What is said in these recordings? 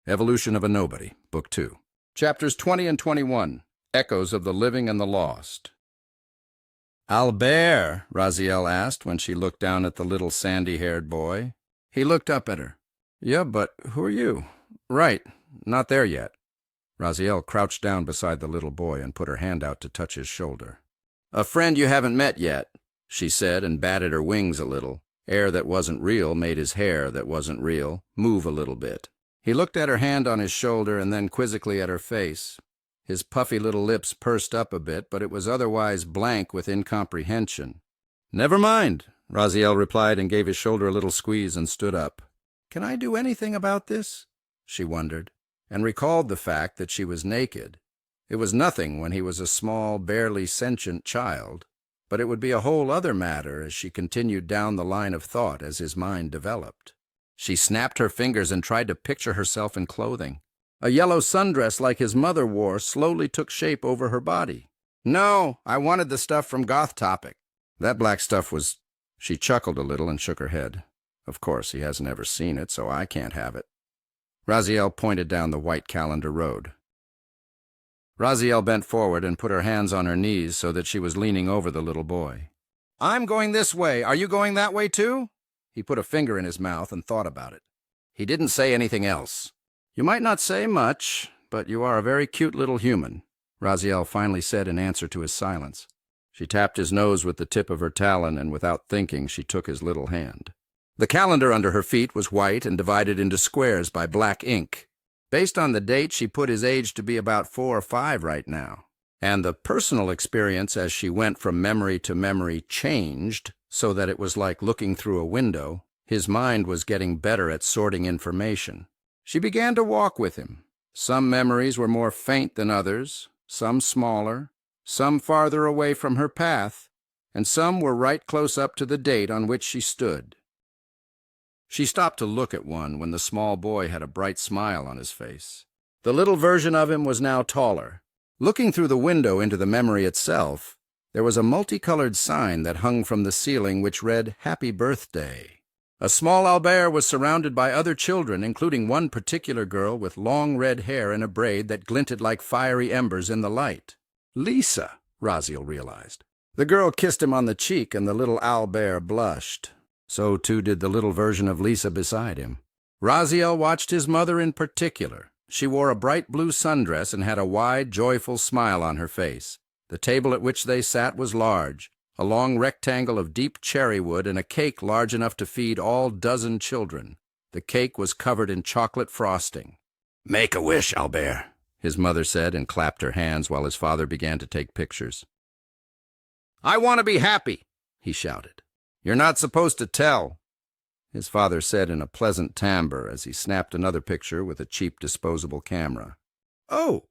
Evolution of a Nobody, Book 2. Chapters 20 and 21, Echoes of the Living and the Lost. "Albert?" Raziel asked when she looked down at the little sandy-haired boy. He looked up at her. "Yeah, but who are you?" "Right, not there yet." Raziel crouched down beside the little boy and put her hand out to touch his shoulder. "A friend you haven't met yet," she said, and batted her wings a little. Air that wasn't real made his hair that wasn't real move a little bit. He looked at her hand on his shoulder and then quizzically at her face. His puffy little lips pursed up a bit, but it was otherwise blank with incomprehension. "Never mind," Raziel replied and gave his shoulder a little squeeze and stood up. "Can I do anything about this?" she wondered, and recalled the fact that she was naked. It was nothing when he was a small, barely sentient child, but it would be a whole other matter as she continued down the line of thought as his mind developed. She snapped her fingers and tried to picture herself in clothing. A yellow sundress like his mother wore slowly took shape over her body. "No, I wanted the stuff from Goth Topic." "That black stuff was—" She chuckled a little and shook her head. "Of course, he hasn't ever seen it, so I can't have it." Raziel pointed down the white calendar road. Raziel bent forward and put her hands on her knees so that she was leaning over the little boy. "I'm going this way. Are you going that way too?" He put a finger in his mouth and thought about it. He didn't say anything else. "You might not say much, but you are a very cute little human," Raziel finally said in answer to his silence. She tapped his nose with the tip of her talon, and without thinking, she took his little hand. The calendar under her feet was white and divided into squares by black ink. Based on the date, she put his age to be about 4 or 5 right now. And the personal experience as she went from memory to memory changed, so that it was like looking through a window. His mind was getting better at sorting information. She began to walk with him. Some memories were more faint than others, some smaller, some farther away from her path, and some were right close up to the date on which she stood. She stopped to look at one when the small boy had a bright smile on his face. The little version of him was now taller. Looking through the window into the memory itself, there was a multicolored sign that hung from the ceiling which read, "Happy Birthday." A small Albert was surrounded by other children, including one particular girl with long red hair in a braid that glinted like fiery embers in the light. Lisa, Raziel realized. The girl kissed him on the cheek, and the little Albert blushed. So too did the little version of Lisa beside him. Raziel watched his mother in particular. She wore a bright blue sundress and had a wide, joyful smile on her face. The table at which they sat was large, a long rectangle of deep cherry wood and a cake large enough to feed all dozen children. The cake was covered in chocolate frosting. "Make a wish, Albert," his mother said, and clapped her hands while his father began to take pictures. "I want to be happy," he shouted. "You're not supposed to tell," his father said in a pleasant timbre as he snapped another picture with a cheap disposable camera. "Oh!"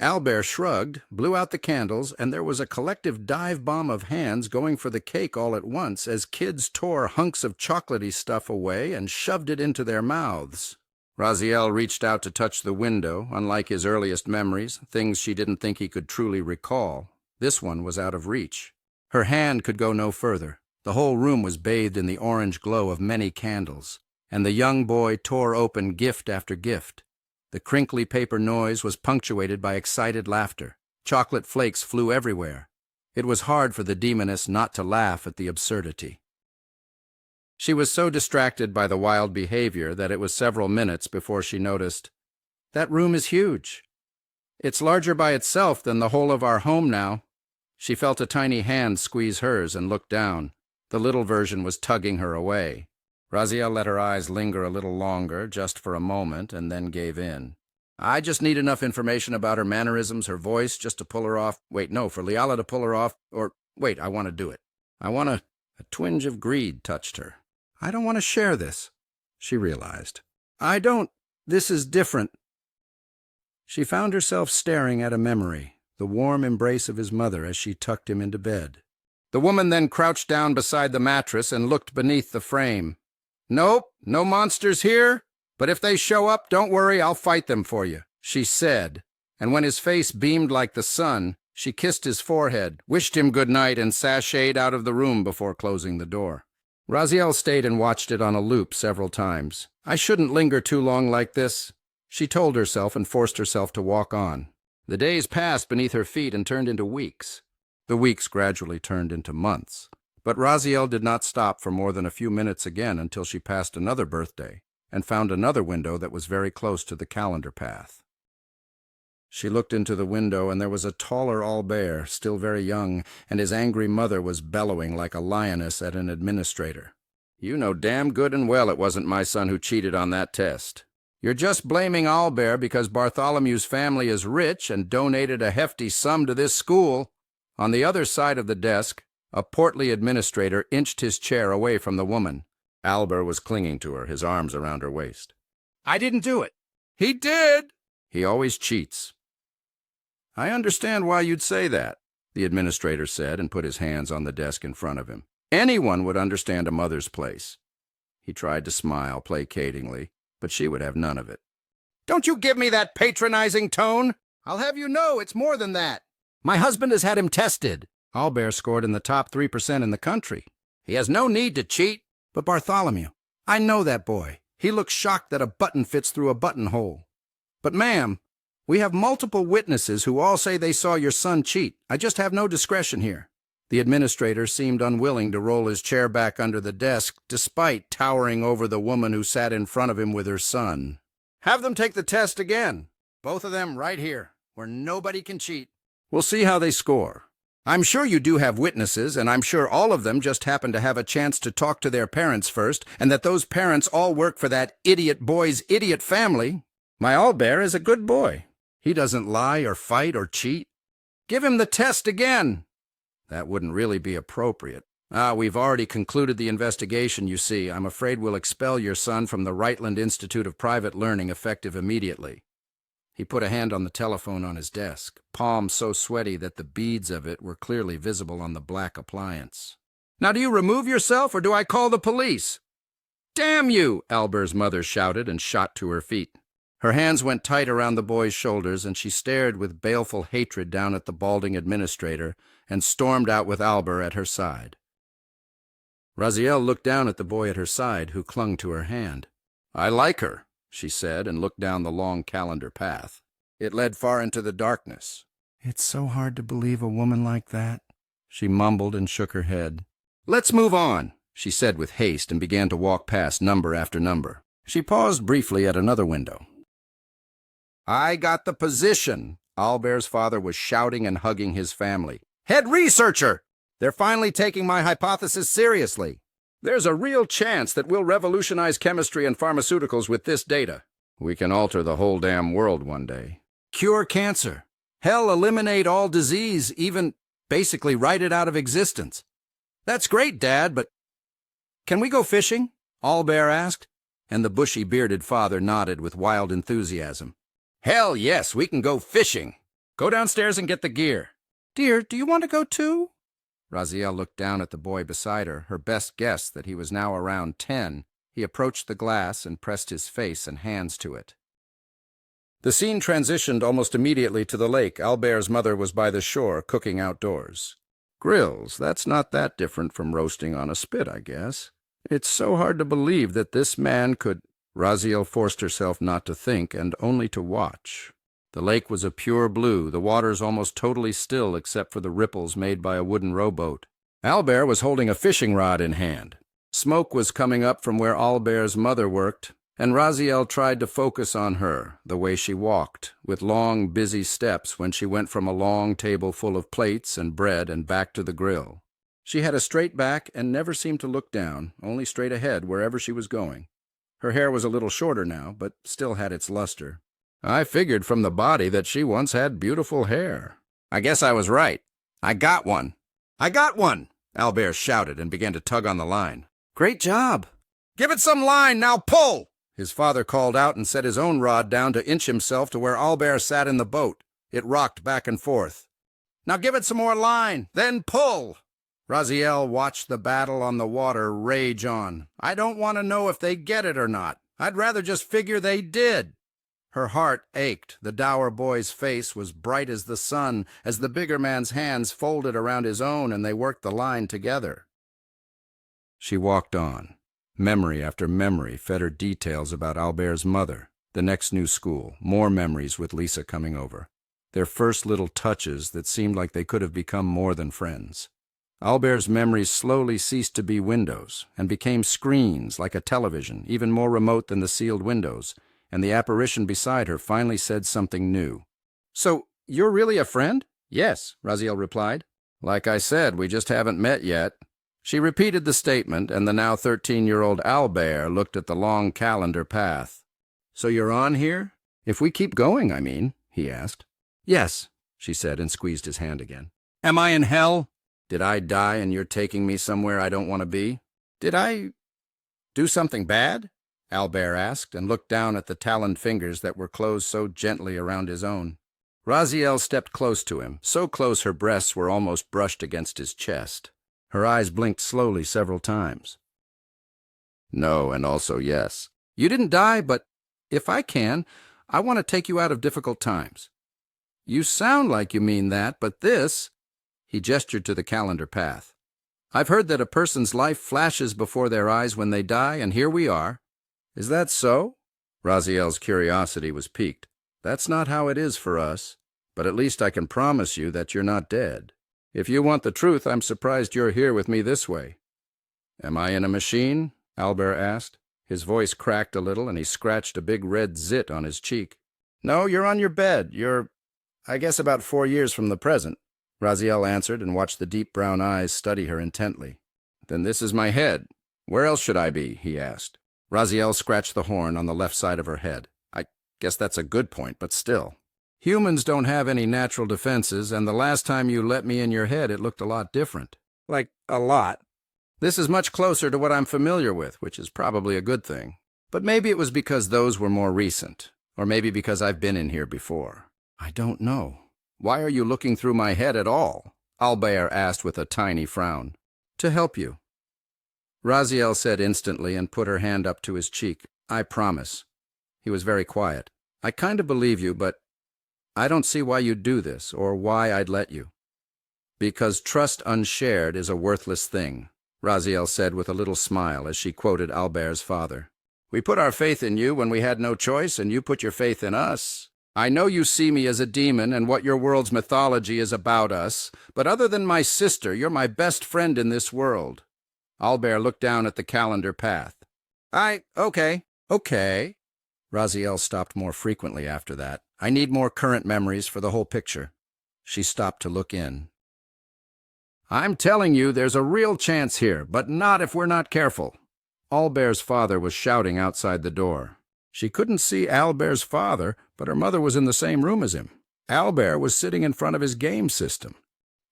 Albert shrugged, blew out the candles, and there was a collective dive bomb of hands going for the cake all at once as kids tore hunks of chocolatey stuff away and shoved it into their mouths. Raziel reached out to touch the window. Unlike his earliest memories, things she didn't think he could truly recall, this one was out of reach. Her hand could go no further. The whole room was bathed in the orange glow of many candles, and the young boy tore open gift after gift. The crinkly paper noise was punctuated by excited laughter. Chocolate flakes flew everywhere. It was hard for the demoness not to laugh at the absurdity. She was so distracted by the wild behavior that it was several minutes before she noticed, "That room is huge. It's larger by itself than the whole of our home now." She felt a tiny hand squeeze hers and looked down. The little version was tugging her away. Raziel let her eyes linger a little longer, just for a moment, and then gave in. "I just need enough information about her mannerisms, her voice, just to pull her off. Wait, no, for Leala to pull her off. Or, wait, I want to do it. I want to—" A twinge of greed touched her. "I don't want to share this," she realized. This is different." She found herself staring at a memory, the warm embrace of his mother as she tucked him into bed. The woman then crouched down beside the mattress and looked beneath the frame. "Nope, no monsters here, but if they show up, don't worry, I'll fight them for you," she said, and when his face beamed like the sun, she kissed his forehead, wished him good night, and sashayed out of the room before closing the door. Raziel stayed and watched it on a loop several times. "I shouldn't linger too long like this." She told herself and forced herself to walk on. The days passed beneath her feet and turned into weeks. The weeks gradually turned into months. But Raziel did not stop for more than a few minutes again until she passed another birthday and found another window that was very close to the calendar path. She looked into the window, and there was a taller Albert, still very young, and his angry mother was bellowing like a lioness at an administrator. "You know damn good and well it wasn't my son who cheated on that test. You're just blaming Albert because Bartholomew's family is rich and donated a hefty sum to this school." On the other side of the desk, a portly administrator inched his chair away from the woman. Albert was clinging to her, his arms around her waist. "I didn't do it." "He did." "He always cheats." "I understand why you'd say that," the administrator said and put his hands on the desk in front of him. "Anyone would understand a mother's place." He tried to smile placatingly, but she would have none of it. "Don't you give me that patronizing tone! I'll have you know it's more than that. My husband has had him tested. Albert scored in the top 3% in the country. He has no need to cheat. But Bartholomew, I know that boy. He looks shocked that a button fits through a buttonhole. But ma'am, we have multiple witnesses who all say they saw your son cheat. I just have no discretion here." The administrator seemed unwilling to roll his chair back under the desk, despite towering over the woman who sat in front of him with her son. "Have them take the test again. Both of them right here, where nobody can cheat. We'll see how they score. I'm sure you do have witnesses, and I'm sure all of them just happen to have a chance to talk to their parents first, and that those parents all work for that idiot boy's idiot family. My Albert is a good boy. He doesn't lie or fight or cheat. Give him the test again." "That wouldn't really be appropriate." We've already concluded the investigation, you see. I'm afraid we'll expel your son from the Reitland Institute of Private Learning effective immediately." He put a hand on the telephone on his desk, palm so sweaty that the beads of it were clearly visible on the black appliance. "Now do you remove yourself, or do I call the police?" "Damn you!" Albert's mother shouted and shot to her feet. Her hands went tight around the boy's shoulders, and she stared with baleful hatred down at the balding administrator and stormed out with Albert at her side. Raziel looked down at the boy at her side, who clung to her hand. "I like her," she said, and looked down the long calendar path. It led far into the darkness. "It's so hard to believe a woman like that," she mumbled and shook her head. "Let's move on," she said with haste, and began to walk past number after number. She paused briefly at another window. "I got the position," Albert's father was shouting and hugging his family. "Head researcher! They're finally taking my hypothesis seriously. There's a real chance that we'll revolutionize chemistry and pharmaceuticals with this data. We can alter the whole damn world one day. Cure cancer. Hell, eliminate all disease, even basically write it out of existence. That's great, Dad, but can we go fishing?" Albert asked, and the bushy bearded father nodded with wild enthusiasm. "Hell yes, we can go fishing. Go downstairs and get the gear." "Dear, do you want to go too?" Raziel looked down at the boy beside her, her best guess that he was now around 10. He approached the glass and pressed his face and hands to it. The scene transitioned almost immediately to the lake. Albert's mother was by the shore, cooking outdoors. Grills, that's not that different from roasting on a spit, I guess. It's so hard to believe that this man could... Raziel forced herself not to think and only to watch. The lake was a pure blue, the waters almost totally still except for the ripples made by a wooden rowboat. Albert was holding a fishing rod in hand. Smoke was coming up from where Albert's mother worked, and Raziel tried to focus on her, the way she walked, with long, busy steps when she went from a long table full of plates and bread and back to the grill. She had a straight back and never seemed to look down, only straight ahead wherever she was going. Her hair was a little shorter now, but still had its luster. I figured from the body that she once had beautiful hair. I guess I was right. I got one. I got one, Albert shouted and began to tug on the line. Great job. Give it some line, now pull! His father called out and set his own rod down to inch himself to where Albert sat in the boat. It rocked back and forth. Now give it some more line, then pull! Raziel watched the battle on the water rage on. I don't want to know if they get it or not. I'd rather just figure they did. Her heart ached. The dour boy's face was bright as the sun as the bigger man's hands folded around his own and they worked the line together. She walked on. Memory after memory fed her details about Albert's mother. The next new school, more memories with Lisa coming over. Their first little touches that seemed like they could have become more than friends. Albert's memories slowly ceased to be windows and became screens like a television, even more remote than the sealed windows, and the apparition beside her finally said something new. "So, you're really a friend?" "Yes," Raziel replied. "Like I said, we just haven't met yet." She repeated the statement, and the now 13-year-old Albert looked at the long calendar path. "So you're on here? If we keep going, I mean," he asked. "Yes," she said and squeezed his hand again. "Am I in hell? Did I die and you're taking me somewhere I don't want to be? Did I do something bad?" Albert asked, and looked down at the taloned fingers that were closed so gently around his own. Raziel stepped close to him, so close her breasts were almost brushed against his chest. Her eyes blinked slowly several times. "No, and also yes. You didn't die, but if I can, I want to take you out of difficult times." "You sound like you mean that, but this—" He gestured to the calendar path. "I've heard that a person's life flashes before their eyes when they die, and here we are." "Is that so?" Raziel's curiosity was piqued. "That's not how it is for us, but at least I can promise you that you're not dead. If you want the truth, I'm surprised you're here with me this way." "Am I in a machine?" Albert asked. His voice cracked a little, and he scratched a big red zit on his cheek. "No, you're on your bed. You're, I guess, about 4 years from the present." Raziel answered and watched the deep brown eyes study her intently. "Then this is my head. Where else should I be?" he asked. Raziel scratched the horn on the left side of her head. "I guess that's a good point, but still. Humans don't have any natural defenses, and the last time you let me in your head it looked a lot different." "Like, a lot?" "This is much closer to what I'm familiar with, which is probably a good thing. But maybe it was because those were more recent, or maybe because I've been in here before. I don't know. Why are you looking through my head at all?" Albert asked with a tiny frown. "To help you." Raziel said instantly and put her hand up to his cheek. "I promise." He was very quiet. "I kind of believe you, but I don't see why you'd do this, or why I'd let you." "Because trust unshared is a worthless thing," Raziel said with a little smile as she quoted Albert's father. "We put our faith in you when we had no choice, and you put your faith in us. I know you see me as a demon and what your world's mythology is about us, but other than my sister, you're my best friend in this world." Albert looked down at the calendar path. Okay. Raziel stopped more frequently after that. "I need more current memories for the whole picture." She stopped to look in. "I'm telling you, there's a real chance here, but not if we're not careful." Albert's father was shouting outside the door. She couldn't see Albert's father, but her mother was in the same room as him. Albert was sitting in front of his game system.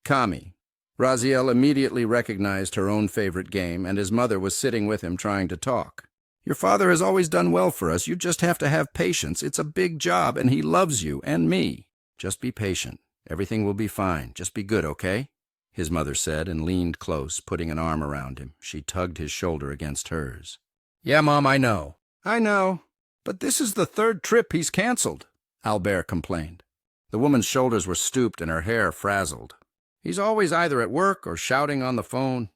Kami. Raziel immediately recognized her own favorite game, and his mother was sitting with him trying to talk. "Your father has always done well for us. You just have to have patience. It's a big job, and he loves you and me. Just be patient. Everything will be fine. Just be good, okay?" his mother said, and leaned close, putting an arm around him. She tugged his shoulder against hers. "Yeah, Mom, I know. I know. But this is the 3rd trip he's canceled," Albert complained. The woman's shoulders were stooped and her hair frazzled. "He's always either at work or shouting on the phone.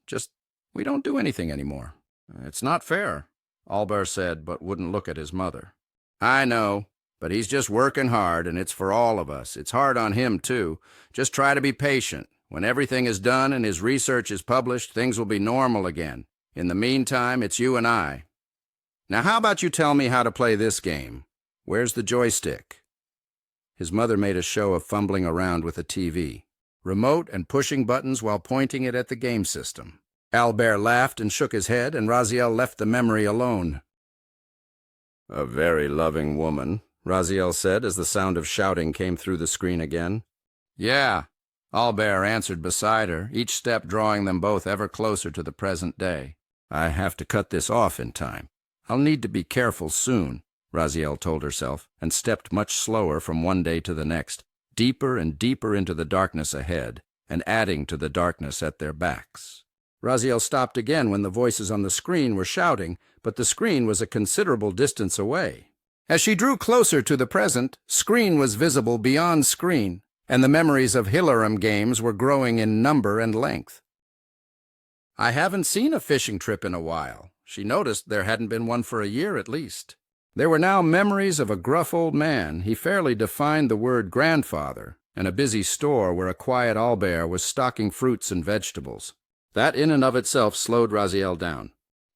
We don't do anything anymore." "It's not fair," Albert said, but wouldn't look at his mother. "I know, but he's just working hard, and it's for all of us. It's hard on him, too. Just try to be patient. When everything is done and his research is published, things will be normal again. In the meantime, it's you and I. Now how about you tell me how to play this game? Where's the joystick?" His mother made a show of fumbling around with a TV, remote and pushing buttons while pointing it at the game system. Albert laughed and shook his head, and Raziel left the memory alone. "A very loving woman," Raziel said as the sound of shouting came through the screen again. "Yeah," Albert answered beside her, each step drawing them both ever closer to the present day. "I have to cut this off in time. I'll need to be careful soon," Raziel told herself, and stepped much slower from one day to the next, deeper and deeper into the darkness ahead, and adding to the darkness at their backs. Raziel stopped again when the voices on the screen were shouting, but the screen was a considerable distance away. As she drew closer to the present, screen was visible beyond screen, and the memories of Hilarum games were growing in number and length. "I haven't seen a fishing trip in a while." She noticed there hadn't been one for a year at least. There were now memories of a gruff old man. He fairly defined the word grandfather, and a busy store where a quiet Albert was stocking fruits and vegetables. That in and of itself slowed Raziel down.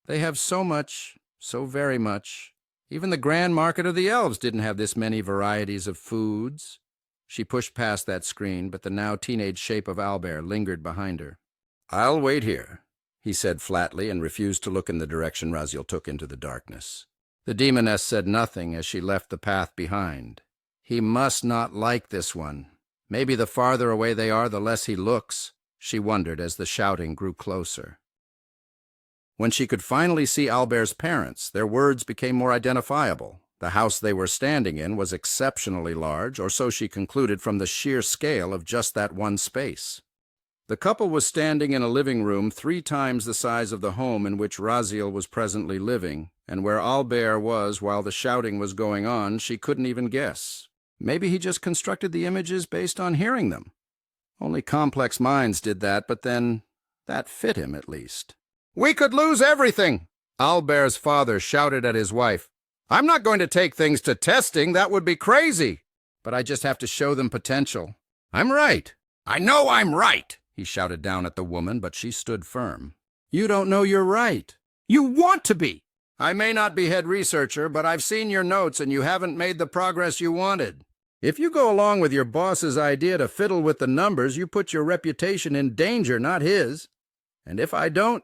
They have so much, so very much. Even the grand market of the elves didn't have this many varieties of foods. She pushed past that screen, but the now teenage shape of Albert lingered behind her. "I'll wait here," he said flatly, and refused to look in the direction Raziel took into the darkness. The demoness said nothing as she left the path behind. He must not like this one. Maybe the farther away they are, the less he looks, she wondered as the shouting grew closer. When she could finally see Albert's parents, their words became more identifiable. The house they were standing in was exceptionally large, or so she concluded from the sheer scale of just that one space. The couple was standing in a living room 3 times the size of the home in which Raziel was presently living, and where Albert was while the shouting was going on, she couldn't even guess. Maybe he just constructed the images based on hearing them. Only complex minds did that, but then that fit him at least. "We could lose everything!" Albert's father shouted at his wife. "I'm not going to take things to testing, that would be crazy. But I just have to show them potential. I'm right. I know I'm right!" He shouted down at the woman, but she stood firm. "You don't know you're right. You want to be! I may not be head researcher, but I've seen your notes and you haven't made the progress you wanted. If you go along with your boss's idea to fiddle with the numbers, you put your reputation in danger, not his. And if I don't,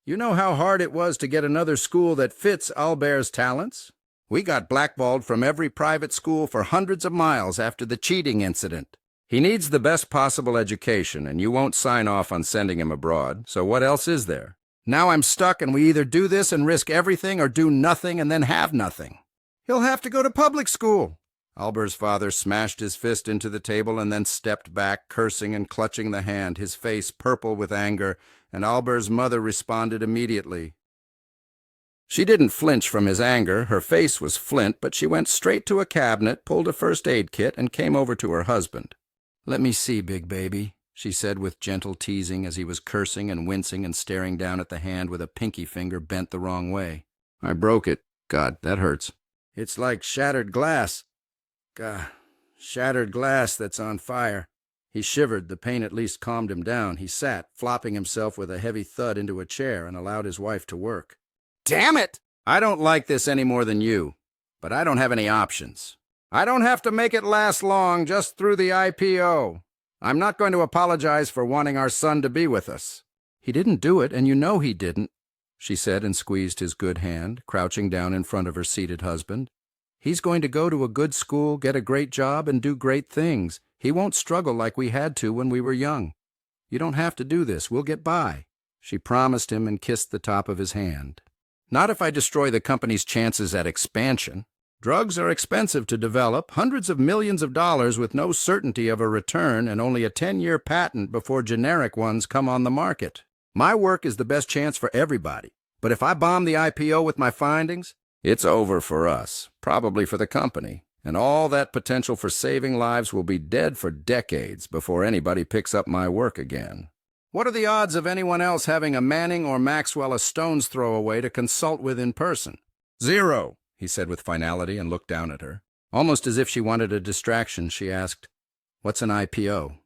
you know how hard it was to get another school that fits Albert's talents? We got blackballed from every private school for hundreds of miles after the cheating incident. He needs the best possible education, and you won't sign off on sending him abroad, so what else is there? Now I'm stuck, and we either do this and risk everything or do nothing and then have nothing. He'll have to go to public school." Albert's father smashed his fist into the table and then stepped back, cursing and clutching the hand, his face purple with anger, and Albert's mother responded immediately. She didn't flinch from his anger. Her face was flint, but she went straight to a cabinet, pulled a first aid kit, and came over to her husband. "Let me see, big baby," she said with gentle teasing as he was cursing and wincing and staring down at the hand with a pinky finger bent the wrong way. "I broke it. God, that hurts. It's like shattered glass. God, shattered glass that's on fire." He shivered. The pain at least calmed him down. He sat, flopping himself with a heavy thud into a chair, and allowed his wife to work. "Damn it! I don't like this any more than you, but I don't have any options. I don't have to make it last long just through the IPO. I'm not going to apologize for wanting our son to be with us." "He didn't do it, and you know he didn't," she said and squeezed his good hand, crouching down in front of her seated husband. "He's going to go to a good school, get a great job, and do great things. He won't struggle like we had to when we were young. You don't have to do this. We'll get by." She promised him and kissed the top of his hand. "Not if I destroy the company's chances at expansion. Drugs are expensive to develop, hundreds of millions of dollars with no certainty of a return and only a 10-year patent before generic ones come on the market. My work is the best chance for everybody. But if I bomb the IPO with my findings, it's over for us, probably for the company, and all that potential for saving lives will be dead for decades before anybody picks up my work again. What are the odds of anyone else having a Manning or Maxwell a stone's throw away to consult with in person? 0. He said with finality and looked down at her. Almost as if she wanted a distraction, she asked, "What's an IPO?"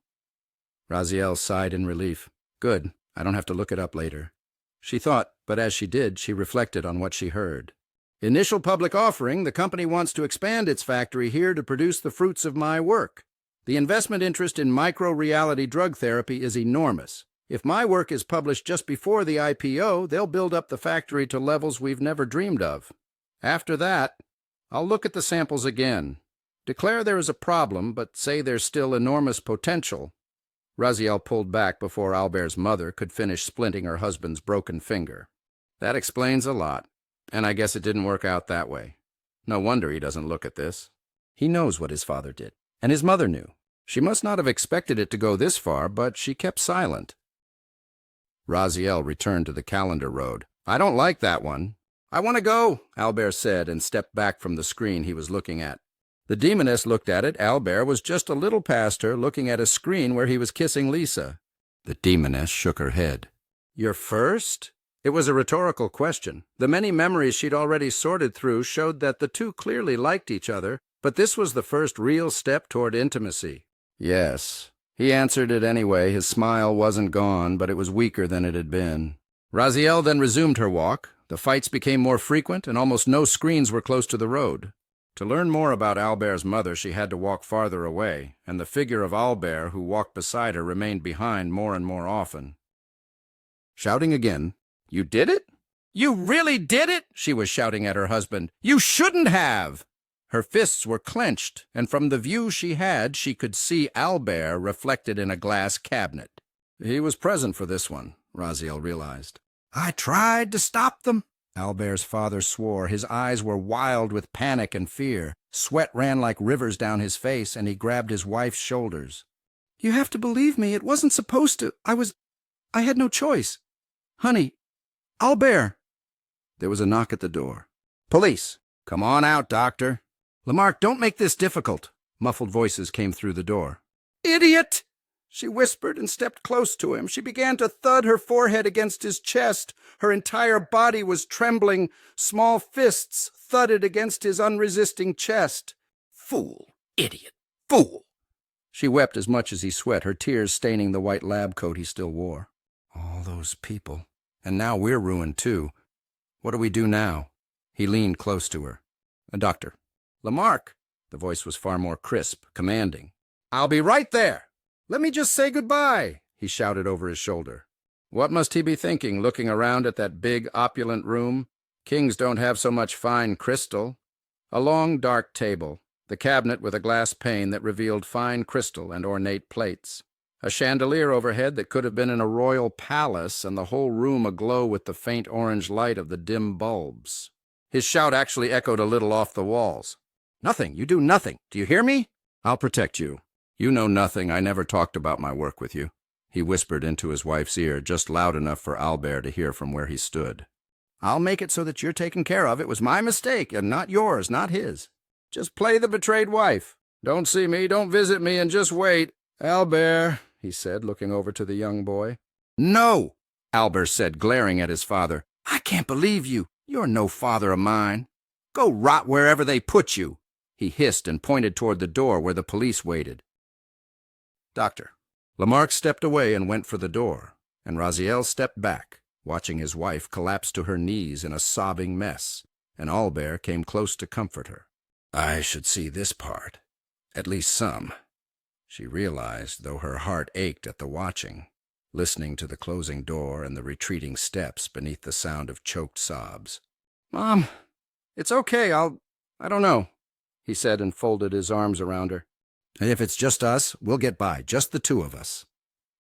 Raziel sighed in relief. "Good. I don't have to look it up later." She thought, but as she did, she reflected on what she heard. "Initial public offering, the company wants to expand its factory here to produce the fruits of my work. The investment interest in micro-reality drug therapy is enormous. If my work is published just before the IPO, they'll build up the factory to levels we've never dreamed of. After that, I'll look at the samples again. Declare there is a problem, but say there's still enormous potential." Raziel pulled back before Albert's mother could finish splinting her husband's broken finger. "That explains a lot, and I guess it didn't work out that way. No wonder he doesn't look at this. He knows what his father did, and his mother knew. She must not have expected it to go this far, but she kept silent." Raziel returned to the calendar road. "I don't like that one." "I want to go," Albert said, and stepped back from the screen he was looking at. The demoness looked at it. Albert was just a little past her, looking at a screen where he was kissing Lisa. The demoness shook her head. "You're first?" It was a rhetorical question. The many memories she'd already sorted through showed that the two clearly liked each other, but this was the first real step toward intimacy. Yes. He answered it anyway. His smile wasn't gone, but it was weaker than it had been. Raziel then resumed her walk. The fights became more frequent, and almost no screens were close to the road. To learn more about Albert's mother, she had to walk farther away, and the figure of Albert, who walked beside her, remained behind more and more often. Shouting again, "You did it? You really did it?" she was shouting at her husband. "You shouldn't have!" Her fists were clenched, and from the view she had, she could see Albert reflected in a glass cabinet. He was present for this one, Raziel realized. "I tried to stop them," Albert's father swore. His eyes were wild with panic and fear. Sweat ran like rivers down his face, and he grabbed his wife's shoulders. "You have to believe me. It wasn't supposed to. I had no choice. Honey, Albert." There was a knock at the door. "Police." "Come on out, doctor." "Lamarck, don't make this difficult." Muffled voices came through the door. "Idiot!" she whispered and stepped close to him. She began to thud her forehead against his chest. Her entire body was trembling. Small fists thudded against his unresisting chest. "Fool! Idiot! Fool!" She wept as much as he sweat, her tears staining the white lab coat he still wore. All those people. And now we're ruined, too. What do we do now? He leaned close to her. "A doctor." "Lamarck." The voice was far more crisp, commanding. "I'll be right there. Let me just say goodbye," he shouted over his shoulder. What must he be thinking, looking around at that big, opulent room? Kings don't have so much fine crystal. A long, dark table, the cabinet with a glass pane that revealed fine crystal and ornate plates. A chandelier overhead that could have been in a royal palace, and the whole room aglow with the faint orange light of the dim bulbs. His shout actually echoed a little off the walls. "Nothing. You do nothing. Do you hear me? I'll protect you. You know nothing. I never talked about my work with you," he whispered into his wife's ear, just loud enough for Albert to hear from where he stood. "I'll make it so that you're taken care of. It was my mistake, and not yours, not his. Just play the betrayed wife. Don't see me, don't visit me, and just wait." "Albert," he said, looking over to the young boy. "No," Albert said, glaring at his father. "I can't believe you. You're no father of mine. Go rot wherever they put you." He hissed and pointed toward the door where the police waited. "Doctor." Lamarck stepped away and went for the door, and Raziel stepped back, watching his wife collapse to her knees in a sobbing mess, and Albert came close to comfort her. "I should see this part. At least some," she realized, though her heart ached at the watching, listening to the closing door and the retreating steps beneath the sound of choked sobs. "Mom, it's okay. I don't know," he said, and folded his arms around her. "If it's just us, we'll get by, just the two of us."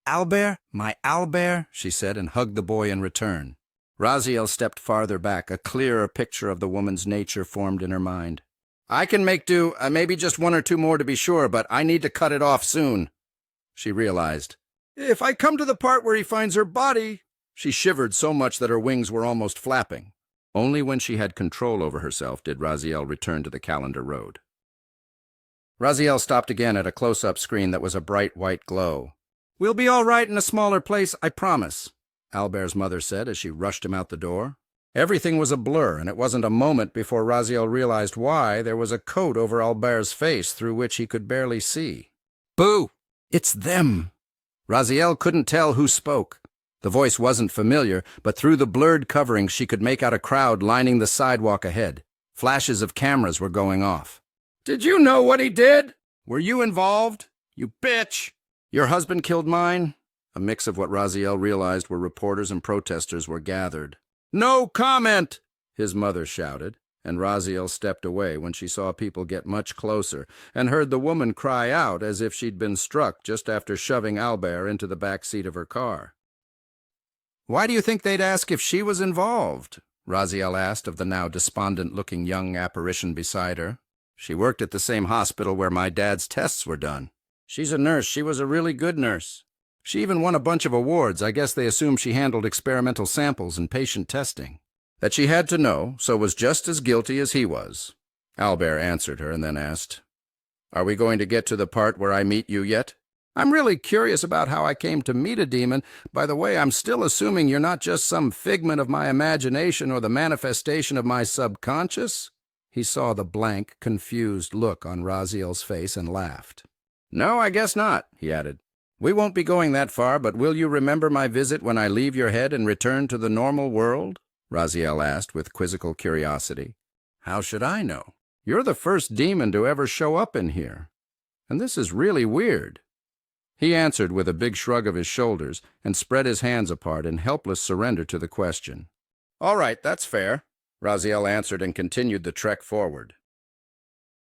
"Albert, my Albert," she said, and hugged the boy in return. Raziel stepped farther back, a clearer picture of the woman's nature formed in her mind. "I can make do, maybe just one or two more to be sure, but I need to cut it off soon," she realized. "If I come to the part where he finds her body—" She shivered so much that her wings were almost flapping. Only when she had control over herself did Raziel return to the Calendar Road. Raziel stopped again at a close-up screen that was a bright white glow. "We'll be all right in a smaller place, I promise," Albert's mother said as she rushed him out the door. Everything was a blur, and it wasn't a moment before Raziel realized why there was a coat over Albert's face through which he could barely see. "Boo! It's them!" Raziel couldn't tell who spoke. The voice wasn't familiar, but through the blurred covering she could make out a crowd lining the sidewalk ahead. Flashes of cameras were going off. "Did you know what he did? Were you involved? You bitch! Your husband killed mine?" A mix of what Raziel realized were reporters and protesters were gathered. "No comment!" his mother shouted, and Raziel stepped away when she saw people get much closer and heard the woman cry out as if she'd been struck just after shoving Albert into the back seat of her car. "Why do you think they'd ask if she was involved?" Raziel asked of the now despondent-looking young apparition beside her. "She worked at the same hospital where my dad's tests were done. She's a nurse. She was a really good nurse. She even won a bunch of awards. I guess they assumed she handled experimental samples and patient testing. That she had to know, so was just as guilty as he was." Albert answered her and then asked, "Are we going to get to the part where I meet you yet?" I'm really curious about how I came to meet a demon. By the way, I'm still assuming you're not just some figment of my imagination or the manifestation of my subconscious." He saw the blank, confused look on Raziel's face and laughed. "No, I guess not," he added. "We won't be going that far, but will you remember my visit when I leave your head and return to the normal world?" Raziel asked with quizzical curiosity. "How should I know? You're the first demon to ever show up in here. And this is really weird." He answered with a big shrug of his shoulders and spread his hands apart in helpless surrender to the question. "All right, that's fair," Raziel answered and continued the trek forward.